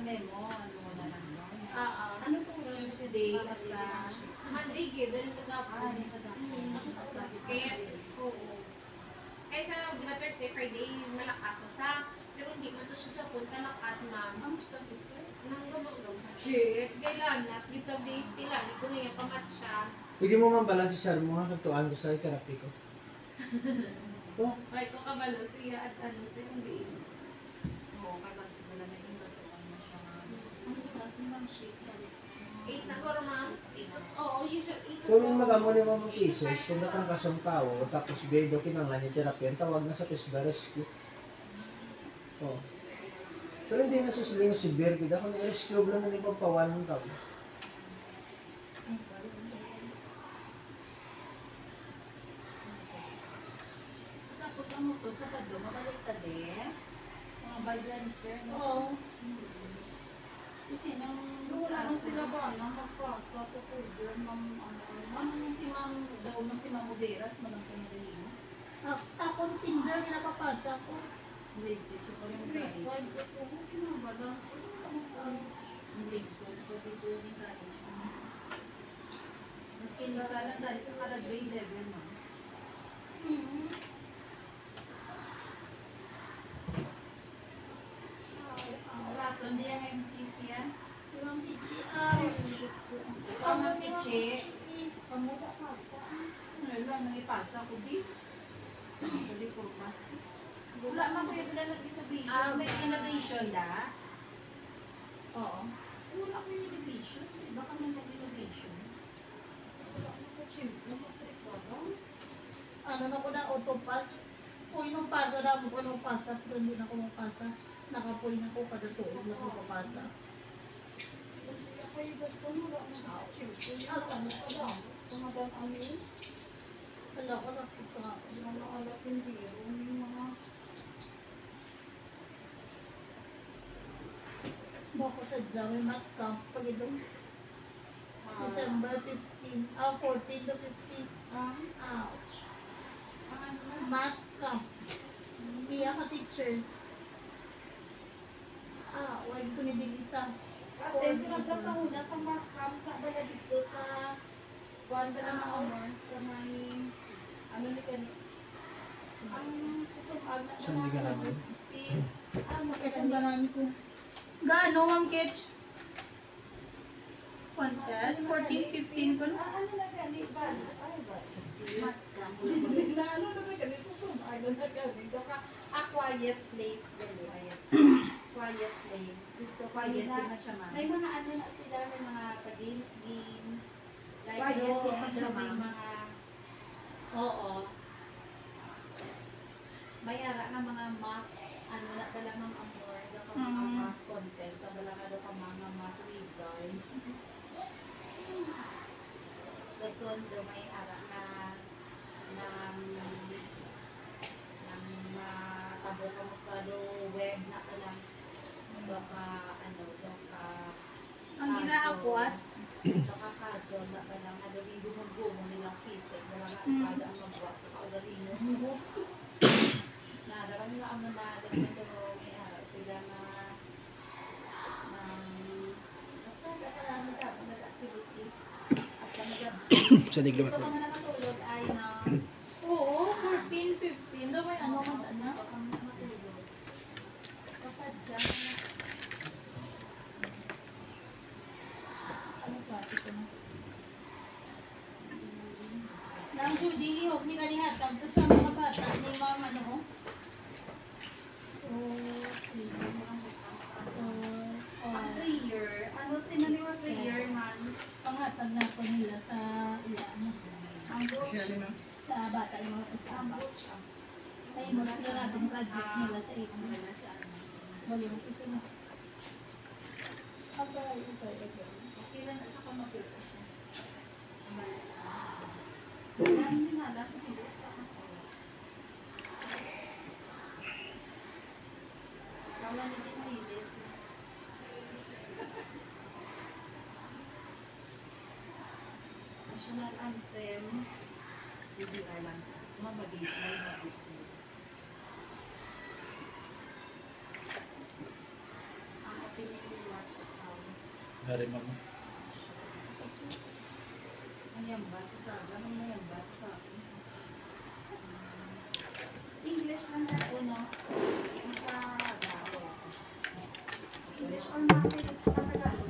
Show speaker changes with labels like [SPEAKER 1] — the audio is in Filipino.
[SPEAKER 1] memo, ano na lang no?
[SPEAKER 2] Ano po?
[SPEAKER 1] Tuesday, basta...
[SPEAKER 2] Monday, ganun ka dapat.
[SPEAKER 1] Basta
[SPEAKER 2] Kaya, oo. Kaya sa diba, Thursday, Friday, malakat ko sa, pero hindi man to siya punta lakat, ma'am.
[SPEAKER 1] Ang gusto sister?
[SPEAKER 2] Nang gumagaw sa shit. Kailan na, please sa date nila, hindi ko na yung pamatcha.
[SPEAKER 3] Pwede mo man balance sa mo ha, kagtuan ko sa therapy ko. Oh,
[SPEAKER 2] Ay, ko kabalo siya at ano, sa yung date.
[SPEAKER 1] Oo, kaya basta wala na yung gatuan mo siya. Ang oras ni Ma'am Shake,
[SPEAKER 2] 8 na goro, ma'am. 8, oo, usually 8.
[SPEAKER 3] kung magamo ni mo mga cases, kung nakang kasong tao, tapos bedo kinanglan yung therapy, ang tawag na sa PESDA rescue. Oh. Pero hindi na susuling si Bear, kaya kung rescue lang na ipapawan ng tao.
[SPEAKER 1] tapos ang mo to sa Bado, mabalik ta din. Mga balancer, no?
[SPEAKER 2] Oo.
[SPEAKER 1] Kasi nung sa ano sila ba, nang magpasa ko po, si Ma'am daw, si Ma'am Uberas, malang pinagalimos.
[SPEAKER 2] Ako, Tinder, pinapapasa ko.
[SPEAKER 1] Grade 6, so parang
[SPEAKER 2] Grade
[SPEAKER 1] college. Oo, pinabala. Grade 2, grade 2 yung college. Maski nisa lang dahil sa kada grade level, ma'am. Sa ato, hindi yung MTC yan.
[SPEAKER 2] Ibang tichi, ay.
[SPEAKER 1] Ikaw ng piche. Ano lang, nangipasa ko di. Hindi ko mas. Wala man ko yung innovation. May innovation na.
[SPEAKER 2] Oo.
[SPEAKER 1] Wala ko yung innovation. Baka man nag-innovation. Wala ko chimpo.
[SPEAKER 2] Ano na ko na autopass. Uy, nung pasa na mo ko nung pasa, pero hindi na ko mapasa. Nakapoy na ko kada tuig na ko mapasa. Wala ko na ko ka. Bako sa Jawi Mat Camp pag itong December 15, 14 to 15. Ouch. Mat Camp. Iya ka teachers. Wag ko nibili sa
[SPEAKER 1] Ate, pinagda sa una sa makam ka bala dito sa buwan ba ng mga awards sa may ano ni kani ang susumag na
[SPEAKER 3] Saan di ka naman?
[SPEAKER 1] is
[SPEAKER 2] sakit ang banan ko. Gaano, Ma'am Ketch? Contest? 14, 15 ko na.
[SPEAKER 1] ano na gani ba? Ay ba? Makam. Na ano na gani susumag na gani. Doka a quiet place gani. Quiet place. Dito quiet na siya, ma'am. May mga ano na sila, may mga pa-games. Like, quiet din pa siya, may mga...
[SPEAKER 2] Oo.
[SPEAKER 1] Mayara nga mga math, ano na tala ng amor, ka mga math contest, sa bala ka ka mga math result. Tapos doon may ara na tabo ka mo sa web na talang baka ano, baka
[SPEAKER 2] Ang ginaakwat?
[SPEAKER 1] baka kaso na talang adawin gumugumong nilang kisig, wala nga kada ang magbuwa sa kaudalino. Na darang nga ang na darang may ara sila na basta karami ka mga activities at kami
[SPEAKER 3] Sa diglo
[SPEAKER 1] ito mga nakatulog ay na
[SPEAKER 2] Oo, 14, 15. Daw may ano ka na?
[SPEAKER 1] matulog. Kasadya.
[SPEAKER 2] Ano ba? Ito na. Nang Judy, lihok ni kanihatag to sa mga bata ni Ma'am ano?
[SPEAKER 1] Ang prayer, ano sinaniwa prayer man?
[SPEAKER 2] Pangatag na po nila sa ilan.
[SPEAKER 1] Ang butch.
[SPEAKER 2] Sa bata yung mga
[SPEAKER 1] Ang
[SPEAKER 2] kasama.
[SPEAKER 1] butch.
[SPEAKER 2] Kaya mo na sila natin project nila sa ilan. Baliw ito na. Ang pala ito.
[SPEAKER 1] Okay lang sa kamapita siya. Sinabi nila lang sa bilis sa ako. Wala nila yung hilis. National Anthem. Busy Island. Mabagay. Ang opinion nila.
[SPEAKER 3] Hari mama.
[SPEAKER 1] Mayambat sa ganun mayambat sa akin. English lang ako, no? Nasa English or natin,